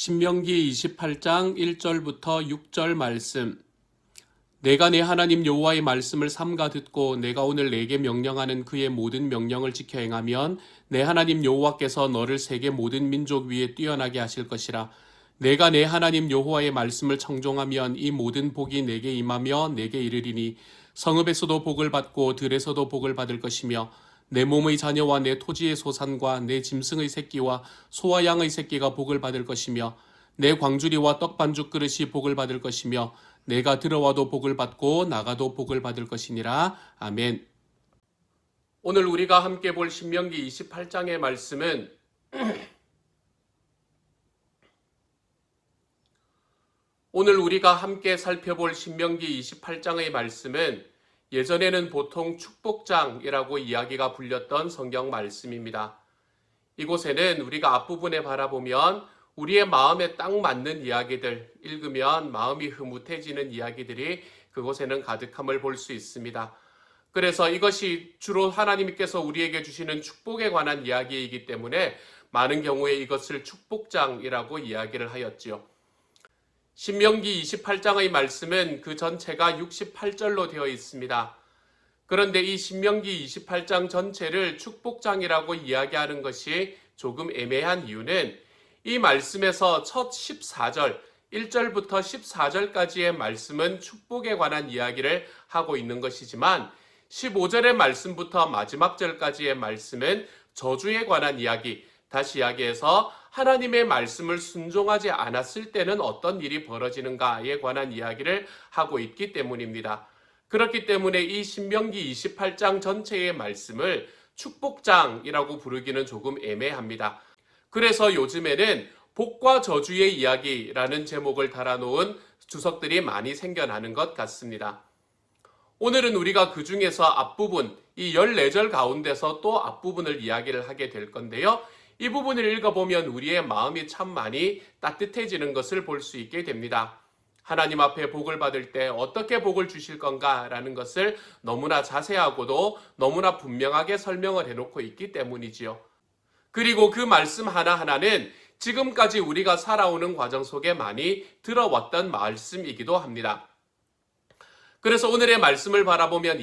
신명기 28장 1절부터 6절 말씀. 내가 내 하나님 여호와의 말씀을 삼가 듣고 내가 오늘 내게 명령하는 그의 모든 명령을 지켜 행하면 내 하나님 여호와께서 너를 세계 모든 민족 위에 뛰어나게 하실 것이라. 내가 내 하나님 여호와의 말씀을 청종하면 이 모든 복이 내게 임하며 내게 이르리니 성읍에서도 복을 받고 들에서도 복을 받을 것이며 내 몸의 자녀와 내 토지의 소산과 내 짐승의 새끼와 소와 양의 새끼가 복을 받을 것이며 내 광주리와 떡 반죽 그릇이 복을 받을 것이며 내가 들어와도 복을 받고 나가도 복을 받을 것이니라. 아멘. 오늘 우리가 함께 볼 신명기 28장의 말씀은 오늘 우리가 함께 살펴볼 신명기 28장의 말씀은 예전에는 보통 축복장이라고 이야기가 불렸던 성경 말씀입니다. 이곳에는 우리가 앞부분에 바라보면 우리의 마음에 딱 맞는 이야기들, 읽으면 마음이 흐뭇해지는 이야기들이 그곳에는 가득함을 볼 수 있습니다. 그래서 이것이 주로 하나님께서 우리에게 주시는 축복에 관한 이야기이기 때문에 많은 경우에 이것을 축복장이라고 이야기를 하였지요. 신명기 28장의 말씀은 그 전체가 68절로 되어 있습니다. 그런데 이 신명기 28장 전체를 축복장이라고 이야기하는 것이 조금 애매한 이유는 이 말씀에서 첫 14절, 1절부터 14절까지의 말씀은 축복에 관한 이야기를 하고 있는 것이지만 15절의 말씀부터 마지막 절까지의 말씀은 저주에 관한 이야기, 다시 이야기해서 하나님의 말씀을 순종하지 않았을 때는 어떤 일이 벌어지는가에 관한 이야기를 하고 있기 때문입니다. 그렇기 때문에 이 신명기 28장 전체의 말씀을 축복장이라고 부르기는 조금 애매합니다. 그래서 요즘에는 복과 저주의 이야기라는 제목을 달아놓은 주석들이 많이 생겨나는 것 같습니다. 오늘은 우리가 그 중에서 앞부분, 이 14절 가운데서 또 앞부분을 이야기를 하게 될 건데요. 이 부분을 읽어보면 우리의 마음이 참 많이 따뜻해지는 것을 볼 수 있게 됩니다. 하나님 앞에 복을 받을 때 어떻게 복을 주실 건가라는 것을 너무나 자세하고도 너무나 분명하게 설명을 해놓고 있기 때문이지요. 그리고 그 말씀 하나하나는 지금까지 우리가 살아오는 과정 속에 많이 들어왔던 말씀이기도 합니다. 그래서 오늘의 말씀을 바라보면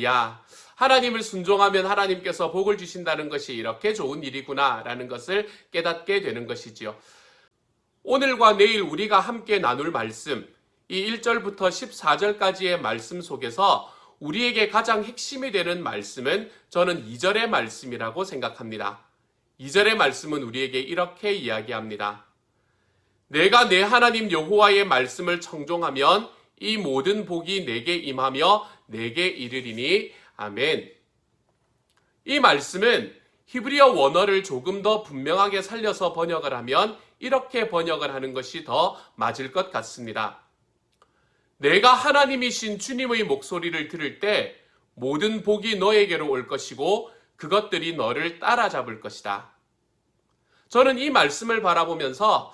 하나님을 순종하면 하나님께서 복을 주신다는 것이 이렇게 좋은 일이구나 라는 것을 깨닫게 되는 것이지요. 오늘과 내일 우리가 함께 나눌 말씀, 이 1절부터 14절까지의 말씀 속에서 우리에게 가장 핵심이 되는 말씀은 저는 2절의 말씀이라고 생각합니다. 2절의 말씀은 우리에게 이렇게 이야기합니다. 내가 내 하나님 여호와의 말씀을 청종하면 이 모든 복이 내게 임하며 내게 이르리니 아멘. 이 말씀은 히브리어 원어를 조금 더 분명하게 살려서 번역을 하면 이렇게 번역을 하는 것이 더 맞을 것 같습니다. 내가 하나님이신 주님의 목소리를 들을 때 모든 복이 너에게로 올 것이고 그것들이 너를 따라잡을 것이다. 저는 이 말씀을 바라보면서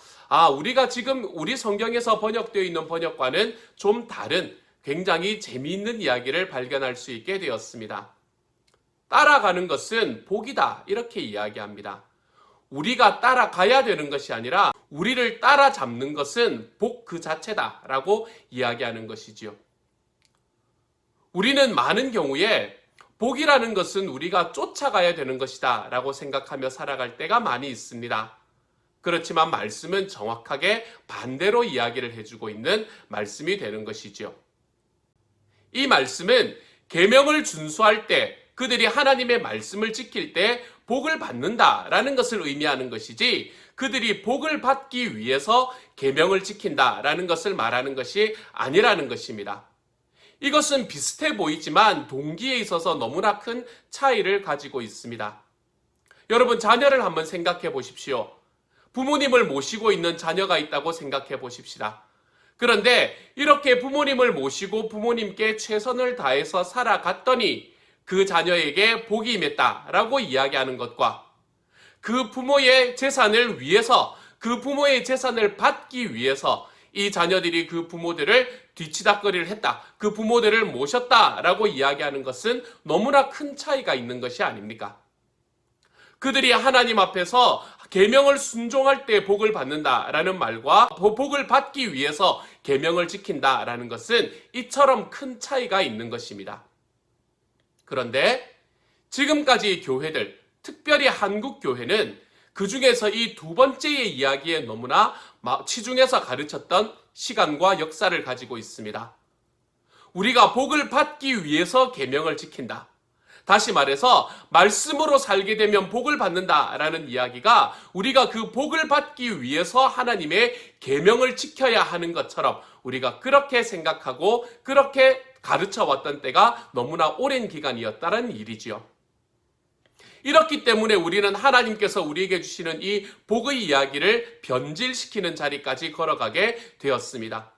우리가 지금 우리 성경에서 번역되어 있는 번역과는 좀 다른 굉장히 재미있는 이야기를 발견할 수 있게 되었습니다. 따라가는 것은 복이다 이렇게 이야기합니다. 우리가 따라가야 되는 것이 아니라 우리를 따라잡는 것은 복 그 자체다라고 이야기하는 것이지요. 우리는 많은 경우에 복이라는 것은 우리가 쫓아가야 되는 것이다 라고 생각하며 살아갈 때가 많이 있습니다. 그렇지만 말씀은 정확하게 반대로 이야기를 해주고 있는 말씀이 되는 것이지요. 이 말씀은 계명을 준수할 때 그들이 하나님의 말씀을 지킬 때 복을 받는다라는 것을 의미하는 것이지 그들이 복을 받기 위해서 계명을 지킨다라는 것을 말하는 것이 아니라는 것입니다. 이것은 비슷해 보이지만 동기에 있어서 너무나 큰 차이를 가지고 있습니다. 여러분, 자녀를 한번 생각해 보십시오. 부모님을 모시고 있는 자녀가 있다고 생각해 보십시다. 그런데 이렇게 부모님을 모시고 부모님께 최선을 다해서 살아갔더니 그 자녀에게 복이 임했다라고 이야기하는 것과 그 부모의 재산을 위해서, 그 부모의 재산을 받기 위해서 이 자녀들이 그 부모들을 뒤치다꺼리를 했다, 그 부모들을 모셨다라고 이야기하는 것은 너무나 큰 차이가 있는 것이 아닙니까? 그들이 하나님 앞에서 계명을 순종할 때 복을 받는다라는 말과 복을 받기 위해서 계명을 지킨다라는 것은 이처럼 큰 차이가 있는 것입니다. 그런데 지금까지 교회들, 특별히 한국 교회는 그 중에서 이 두 번째의 이야기에 너무나 치중해서 가르쳤던 시간과 역사를 가지고 있습니다. 우리가 복을 받기 위해서 계명을 지킨다. 다시 말해서 말씀으로 살게 되면 복을 받는다라는 이야기가 우리가 그 복을 받기 위해서 하나님의 계명을 지켜야 하는 것처럼 우리가 그렇게 생각하고 그렇게 가르쳐 왔던 때가 너무나 오랜 기간이었다는 일이지요. 이렇기 때문에 우리는 하나님께서 우리에게 주시는 이 복의 이야기를 변질시키는 자리까지 걸어가게 되었습니다.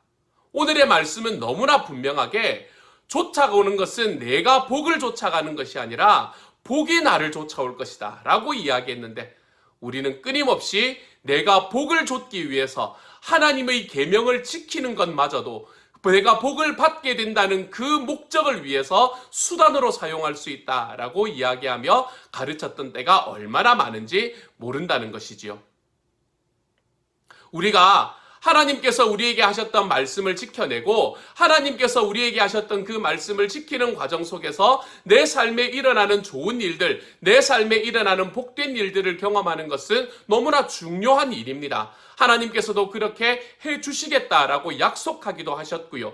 오늘의 말씀은 너무나 분명하게 쫓아오는 것은 내가 복을 쫓아가는 것이 아니라 복이 나를 쫓아올 것이다 라고 이야기했는데, 우리는 끊임없이 내가 복을 쫓기 위해서 하나님의 계명을 지키는 것마저도 내가 복을 받게 된다는 그 목적을 위해서 수단으로 사용할 수 있다라고 이야기하며 가르쳤던 때가 얼마나 많은지 모른다는 것이지요. 우리가 하나님께서 우리에게 하셨던 말씀을 지켜내고 하나님께서 우리에게 하셨던 그 말씀을 지키는 과정 속에서 내 삶에 일어나는 좋은 일들, 내 삶에 일어나는 복된 일들을 경험하는 것은 너무나 중요한 일입니다. 하나님께서도 그렇게 해주시겠다라고 약속하기도 하셨고요.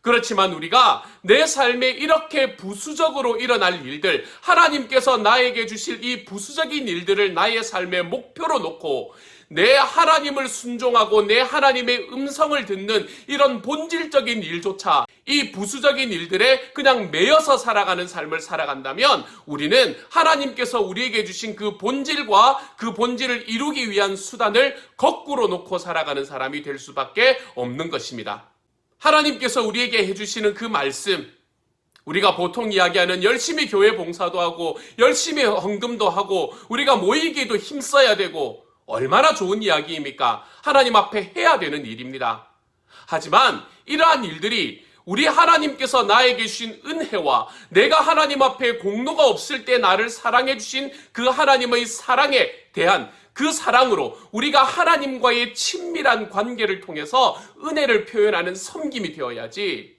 그렇지만 우리가 내 삶에 이렇게 부수적으로 일어날 일들, 하나님께서 나에게 주실 이 부수적인 일들을 나의 삶의 목표로 놓고 내 하나님을 순종하고 내 하나님의 음성을 듣는 이런 본질적인 일조차 이 부수적인 일들에 그냥 매여서 살아가는 삶을 살아간다면 우리는 하나님께서 우리에게 주신 그 본질과 그 본질을 이루기 위한 수단을 거꾸로 놓고 살아가는 사람이 될 수밖에 없는 것입니다. 하나님께서 우리에게 해주시는 그 말씀, 우리가 보통 이야기하는 열심히 교회 봉사도 하고 열심히 헌금도 하고 우리가 모이기도 힘써야 되고 얼마나 좋은 이야기입니까? 하나님 앞에 해야 되는 일입니다. 하지만 이러한 일들이 우리 하나님께서 나에게 주신 은혜와 내가 하나님 앞에 공로가 없을 때 나를 사랑해 주신 그 하나님의 사랑에 대한 그 사랑으로 우리가 하나님과의 친밀한 관계를 통해서 은혜를 표현하는 섬김이 되어야지,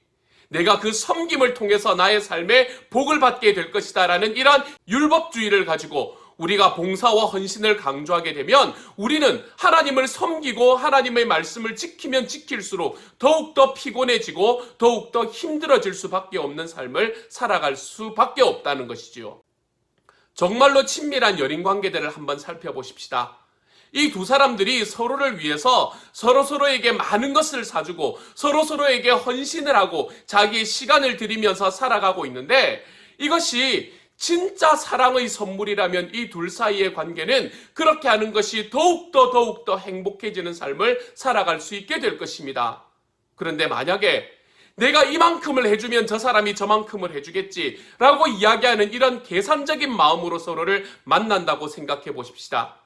내가 그 섬김을 통해서 나의 삶에 복을 받게 될 것이다 라는 이러한 율법주의를 가지고 우리가 봉사와 헌신을 강조하게 되면 우리는 하나님을 섬기고 하나님의 말씀을 지키면 지킬수록 더욱더 피곤해지고 더욱더 힘들어질 수밖에 없는 삶을 살아갈 수밖에 없다는 것이지요. 정말로 친밀한 연인 관계들을 한번 살펴보십시다. 이 두 사람들이 서로를 위해서 서로에게 많은 것을 사주고 서로에게 헌신을 하고 자기의 시간을 들이면서 살아가고 있는데, 이것이 진짜 사랑의 선물이라면 이 둘 사이의 관계는 그렇게 하는 것이 더욱더 행복해지는 삶을 살아갈 수 있게 될 것입니다. 그런데 만약에 내가 이만큼을 해주면 저 사람이 저만큼을 해주겠지라고 이야기하는 이런 계산적인 마음으로 서로를 만난다고 생각해 보십시다.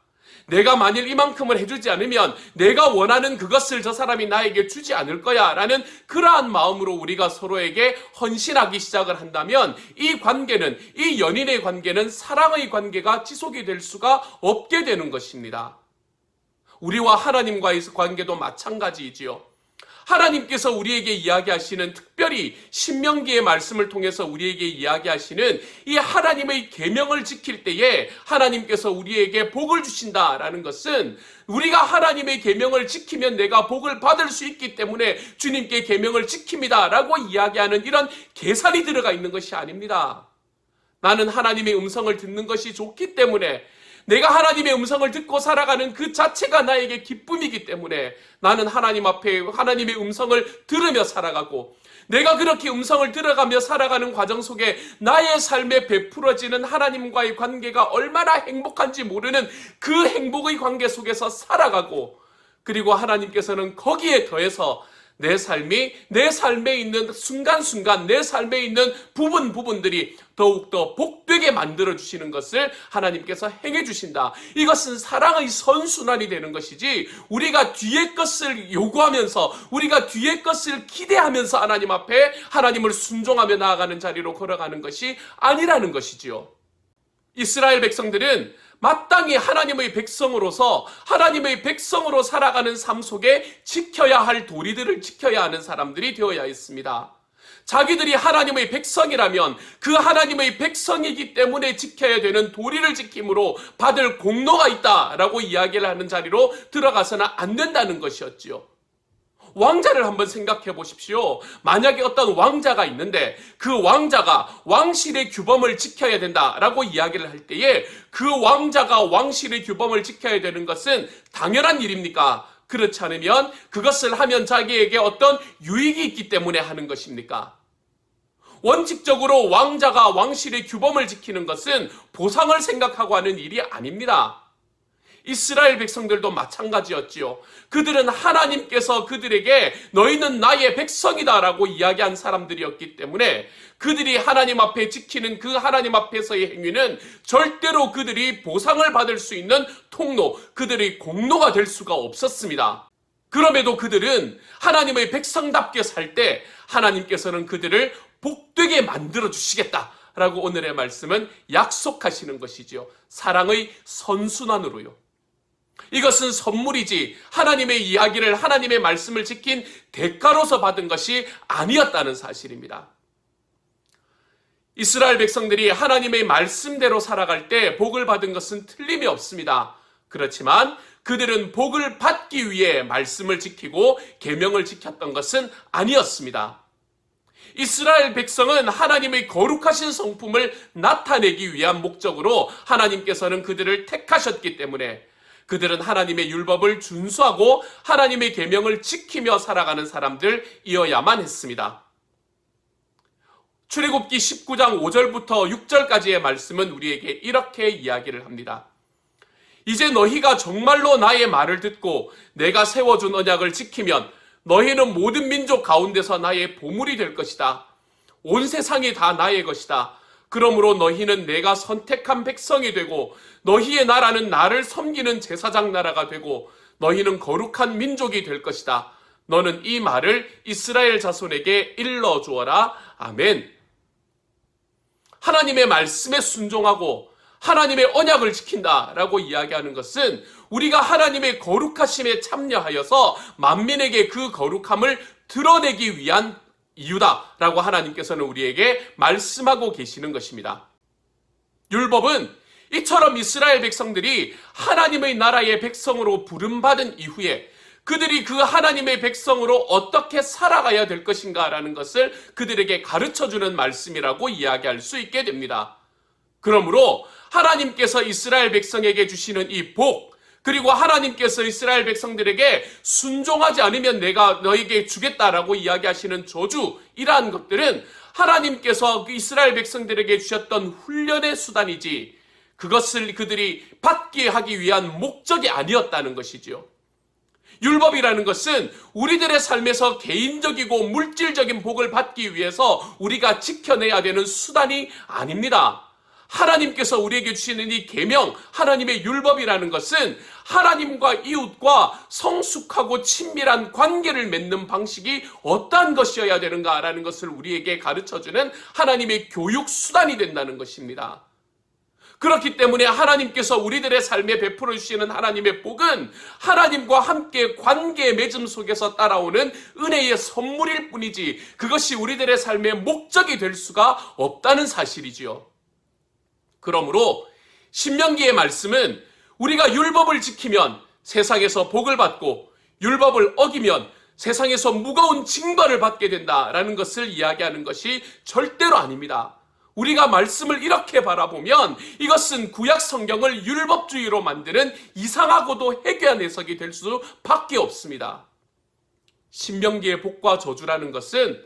내가 만일 이만큼을 해주지 않으면 내가 원하는 그것을 저 사람이 나에게 주지 않을 거야 라는 그러한 마음으로 우리가 서로에게 헌신하기 시작을 한다면 이 관계는, 이 연인의 관계는 사랑의 관계가 지속이 될 수가 없게 되는 것입니다. 우리와 하나님과의 관계도 마찬가지이지요. 하나님께서 우리에게 이야기하시는, 특별히 신명기의 말씀을 통해서 우리에게 이야기하시는 이 하나님의 계명을 지킬 때에 하나님께서 우리에게 복을 주신다라는 것은 우리가 하나님의 계명을 지키면 내가 복을 받을 수 있기 때문에 주님께 계명을 지킵니다 라고 이야기하는 이런 계산이 들어가 있는 것이 아닙니다. 나는 하나님의 음성을 듣는 것이 좋기 때문에, 내가 하나님의 음성을 듣고 살아가는 그 자체가 나에게 기쁨이기 때문에 나는 하나님 앞에 하나님의 음성을 들으며 살아가고, 내가 그렇게 음성을 들어가며 살아가는 과정 속에 나의 삶에 베풀어지는 하나님과의 관계가 얼마나 행복한지 모르는 그 행복의 관계 속에서 살아가고, 그리고 하나님께서는 거기에 더해서 내 삶에 있는 순간순간, 내 삶에 있는 부분들이 더욱더 복되게 만들어주시는 것을 하나님께서 행해주신다. 이것은 사랑의 선순환이 되는 것이지, 우리가 뒤의 것을 요구하면서, 우리가 뒤의 것을 기대하면서 하나님 앞에 하나님을 순종하며 나아가는 자리로 걸어가는 것이 아니라는 것이지요. 이스라엘 백성들은 마땅히 하나님의 백성으로서 하나님의 백성으로 살아가는 삶 속에 지켜야 할 도리들을 지켜야 하는 사람들이 되어야 했습니다. 자기들이 하나님의 백성이라면 그 하나님의 백성이기 때문에 지켜야 되는 도리를 지킴으로 받을 공로가 있다라고 이야기를 하는 자리로 들어가서는 안 된다는 것이었지요. 왕자를 한번 생각해 보십시오. 만약에 어떤 왕자가 있는데 그 왕자가 왕실의 규범을 지켜야 된다라고 이야기를 할 때에 그 왕자가 왕실의 규범을 지켜야 되는 것은 당연한 일입니까? 그렇지 않으면 그것을 하면 자기에게 어떤 유익이 있기 때문에 하는 것입니까? 원칙적으로 왕자가 왕실의 규범을 지키는 것은 보상을 생각하고 하는 일이 아닙니다. 이스라엘 백성들도 마찬가지였지요. 그들은 하나님께서 그들에게 너희는 나의 백성이다 라고 이야기한 사람들이었기 때문에 그들이 하나님 앞에 지키는 그 하나님 앞에서의 행위는 절대로 그들이 보상을 받을 수 있는 통로, 그들의 공로가 될 수가 없었습니다. 그럼에도 그들은 하나님의 백성답게 살 때 하나님께서는 그들을 복되게 만들어 주시겠다라고 오늘의 말씀은 약속하시는 것이지요. 사랑의 선순환으로요. 이것은 선물이지 하나님의 이야기를 하나님의 말씀을 지킨 대가로서 받은 것이 아니었다는 사실입니다. 이스라엘 백성들이 하나님의 말씀대로 살아갈 때 복을 받은 것은 틀림이 없습니다. 그렇지만 그들은 복을 받기 위해 말씀을 지키고 계명을 지켰던 것은 아니었습니다. 이스라엘 백성은 하나님의 거룩하신 성품을 나타내기 위한 목적으로 하나님께서는 그들을 택하셨기 때문에 그들은 하나님의 율법을 준수하고 하나님의 계명을 지키며 살아가는 사람들이어야만 했습니다. 출애굽기 19장 5절부터 6절까지의 말씀은 우리에게 이렇게 이야기를 합니다. 이제 너희가 정말로 나의 말을 듣고 내가 세워준 언약을 지키면 너희는 모든 민족 가운데서 나의 보물이 될 것이다. 온 세상이 다 나의 것이다. 그러므로 너희는 내가 선택한 백성이 되고 너희의 나라는 나를 섬기는 제사장 나라가 되고 너희는 거룩한 민족이 될 것이다. 너는 이 말을 이스라엘 자손에게 일러주어라. 아멘. 하나님의 말씀에 순종하고 하나님의 언약을 지킨다라고 이야기하는 것은 우리가 하나님의 거룩하심에 참여하여서 만민에게 그 거룩함을 드러내기 위한 이유다라고 하나님께서는 우리에게 말씀하고 계시는 것입니다. 율법은 이처럼 이스라엘 백성들이 하나님의 나라의 백성으로 부름받은 이후에 그들이 그 하나님의 백성으로 어떻게 살아가야 될 것인가라는 것을 그들에게 가르쳐주는 말씀이라고 이야기할 수 있게 됩니다. 그러므로 하나님께서 이스라엘 백성에게 주시는 이 복, 그리고 하나님께서 이스라엘 백성들에게 순종하지 않으면 내가 너에게 주겠다라고 이야기하시는 저주, 이러한 것들은 하나님께서 그 이스라엘 백성들에게 주셨던 훈련의 수단이지 그것을 그들이 받게 하기 위한 목적이 아니었다는 것이지요. 율법이라는 것은 우리들의 삶에서 개인적이고 물질적인 복을 받기 위해서 우리가 지켜내야 되는 수단이 아닙니다. 하나님께서 우리에게 주시는 이 계명, 하나님의 율법이라는 것은 하나님과 이웃과 성숙하고 친밀한 관계를 맺는 방식이 어떠한 것이어야 되는가라는 것을 우리에게 가르쳐주는 하나님의 교육 수단이 된다는 것입니다. 그렇기 때문에 하나님께서 우리들의 삶에 베풀어 주시는 하나님의 복은 하나님과 함께 관계 맺음 속에서 따라오는 은혜의 선물일 뿐이지 그것이 우리들의 삶의 목적이 될 수가 없다는 사실이지요. 그러므로 신명기의 말씀은 우리가 율법을 지키면 세상에서 복을 받고 율법을 어기면 세상에서 무거운 징벌을 받게 된다라는 것을 이야기하는 것이 절대로 아닙니다. 우리가 말씀을 이렇게 바라보면 이것은 구약 성경을 율법주의로 만드는 이상하고도 해괴한 해석이 될 수밖에 없습니다. 신명기의 복과 저주라는 것은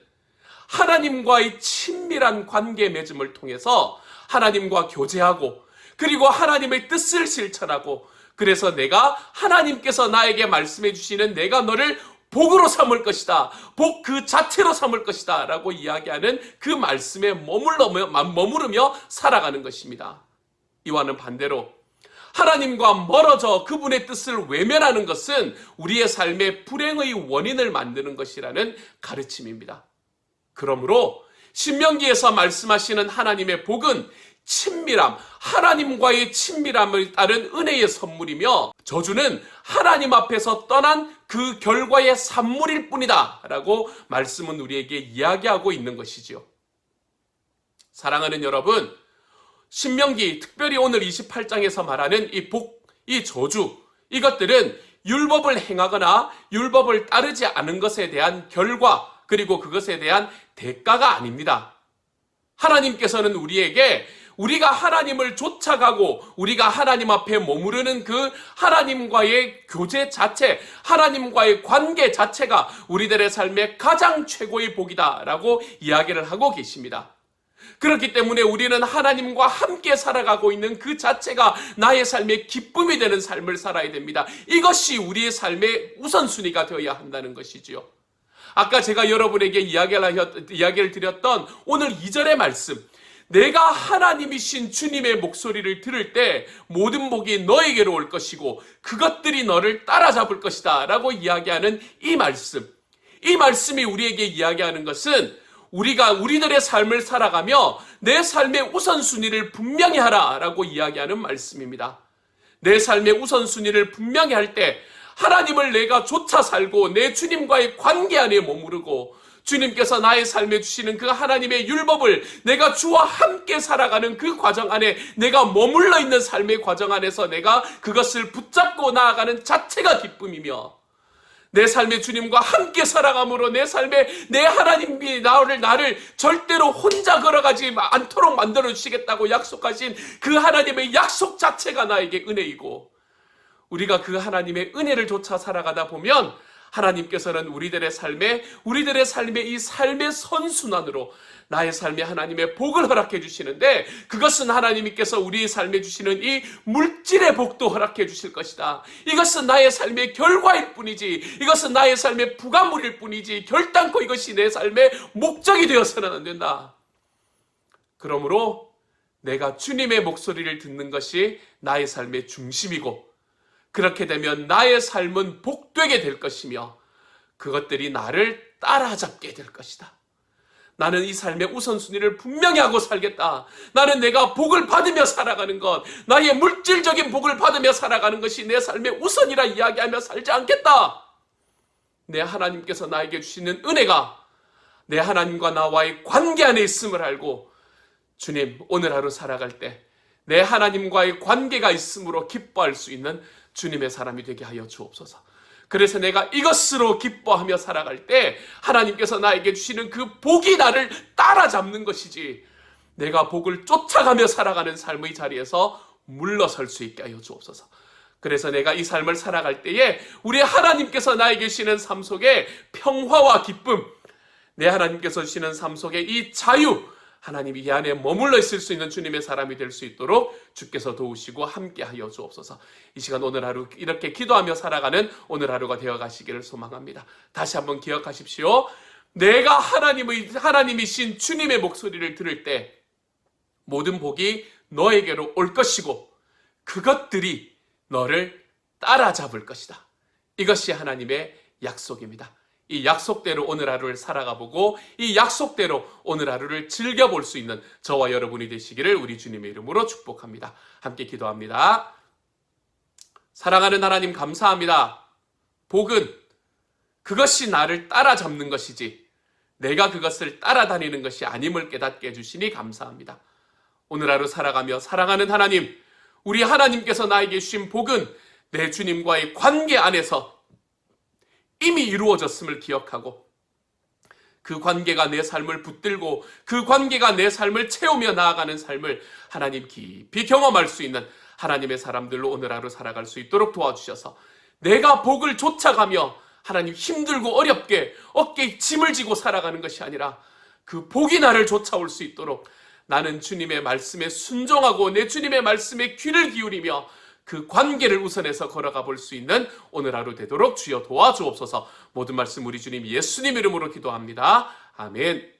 하나님과의 친밀한 관계 맺음을 통해서 하나님과 교제하고 그리고 하나님의 뜻을 실천하고 그래서 내가 하나님께서 나에게 말씀해 주시는 내가 너를 복으로 삼을 것이다. 복 그 자체로 삼을 것이다. 라고 이야기하는 그 말씀에 머무르며 살아가는 것입니다. 이와는 반대로 하나님과 멀어져 그분의 뜻을 외면하는 것은 우리의 삶의 불행의 원인을 만드는 것이라는 가르침입니다. 그러므로 신명기에서 말씀하시는 하나님의 복은 친밀함, 하나님과의 친밀함을 따른 은혜의 선물이며 저주는 하나님 앞에서 떠난 그 결과의 산물일 뿐이다 라고 말씀은 우리에게 이야기하고 있는 것이지요. 사랑하는 여러분, 신명기 특별히 오늘 28장에서 말하는 이 복, 이 저주, 이것들은 율법을 행하거나 율법을 따르지 않은 것에 대한 결과 그리고 그것에 대한 대가가 아닙니다. 하나님께서는 우리에게 우리가 하나님을 쫓아가고 우리가 하나님 앞에 머무르는 그 하나님과의 교제 자체, 하나님과의 관계 자체가 우리들의 삶의 가장 최고의 복이다라고 이야기를 하고 계십니다. 그렇기 때문에 우리는 하나님과 함께 살아가고 있는 그 자체가 나의 삶의 기쁨이 되는 삶을 살아야 됩니다. 이것이 우리의 삶의 우선순위가 되어야 한다는 것이지요. 아까 제가 여러분에게 이야기를 드렸던 오늘 2절의 말씀, 내가 하나님이신 주님의 목소리를 들을 때 모든 복이 너에게로 올 것이고 그것들이 너를 따라잡을 것이다 라고 이야기하는 이 말씀이 우리에게 이야기하는 것은 우리가 우리들의 삶을 살아가며 내 삶의 우선순위를 분명히 하라라고 이야기하는 말씀입니다. 내 삶의 우선순위를 분명히 할 때 하나님을 내가 쫓아 살고 내 주님과의 관계 안에 머무르고 주님께서 나의 삶에 주시는 그 하나님의 율법을 내가 주와 함께 살아가는 그 과정 안에 내가 머물러 있는 삶의 과정 안에서 내가 그것을 붙잡고 나아가는 자체가 기쁨이며 내 삶의 주님과 함께 살아감으로 내 삶에 내 하나님이 나를 절대로 혼자 걸어가지 않도록 만들어주시겠다고 약속하신 그 하나님의 약속 자체가 나에게 은혜이고 우리가 그 하나님의 은혜를 쫓아 살아가다 보면 하나님께서는 우리들의 삶의 이 삶의 선순환으로 나의 삶에 하나님의 복을 허락해 주시는데 그것은 하나님께서 우리의 삶에 주시는 이 물질의 복도 허락해 주실 것이다. 이것은 나의 삶의 결과일 뿐이지 이것은 나의 삶의 부가물일 뿐이지 결단코 이것이 내 삶의 목적이 되어서는 안 된다. 그러므로 내가 주님의 목소리를 듣는 것이 나의 삶의 중심이고 그렇게 되면 나의 삶은 복되게 될 것이며 그것들이 나를 따라잡게 될 것이다. 나는 이 삶의 우선순위를 분명히 하고 살겠다. 나는 내가 복을 받으며 살아가는 것, 나의 물질적인 복을 받으며 살아가는 것이 내 삶의 우선이라 이야기하며 살지 않겠다. 내 하나님께서 나에게 주시는 은혜가 내 하나님과 나와의 관계 안에 있음을 알고 주님, 오늘 하루 살아갈 때 내 하나님과의 관계가 있음으로 기뻐할 수 있는 주님의 사람이 되게 하여 주옵소서. 그래서 내가 이것으로 기뻐하며 살아갈 때 하나님께서 나에게 주시는 그 복이 나를 따라잡는 것이지 내가 복을 쫓아가며 살아가는 삶의 자리에서 물러설 수 있게 하여 주옵소서. 그래서 내가 이 삶을 살아갈 때에 우리 하나님께서 나에게 주시는 삶 속에 평화와 기쁨, 내 하나님께서 주시는 삶 속에 이 자유, 하나님이 이 안에 머물러 있을 수 있는 주님의 사람이 될 수 있도록 주께서 도우시고 함께하여 주옵소서. 이 시간 오늘 하루 이렇게 기도하며 살아가는 오늘 하루가 되어 가시기를 소망합니다. 다시 한번 기억하십시오. 내가 하나님이신 주님의 목소리를 들을 때 모든 복이 너에게로 올 것이고 그것들이 너를 따라잡을 것이다. 이것이 하나님의 약속입니다. 이 약속대로 오늘 하루를 살아가 보고 이 약속대로 오늘 하루를 즐겨볼 수 있는 저와 여러분이 되시기를 우리 주님의 이름으로 축복합니다. 함께 기도합니다. 사랑하는 하나님 감사합니다. 복은 그것이 나를 따라잡는 것이지 내가 그것을 따라다니는 것이 아님을 깨닫게 해주시니 감사합니다. 오늘 하루 살아가며 사랑하는 하나님, 우리 하나님께서 나에게 주신 복은 내 주님과의 관계 안에서 이미 이루어졌음을 기억하고 그 관계가 내 삶을 붙들고 그 관계가 내 삶을 채우며 나아가는 삶을 하나님 깊이 경험할 수 있는 하나님의 사람들로 오늘 하루 살아갈 수 있도록 도와주셔서 내가 복을 쫓아가며 하나님 힘들고 어렵게 어깨에 짐을 지고 살아가는 것이 아니라 그 복이 나를 쫓아올 수 있도록 나는 주님의 말씀에 순종하고 내 주님의 말씀에 귀를 기울이며 그 관계를 우선해서 걸어가 볼 수 있는 오늘 하루 되도록 주여 도와주옵소서. 모든 말씀 우리 주님 예수님 이름으로 기도합니다. 아멘.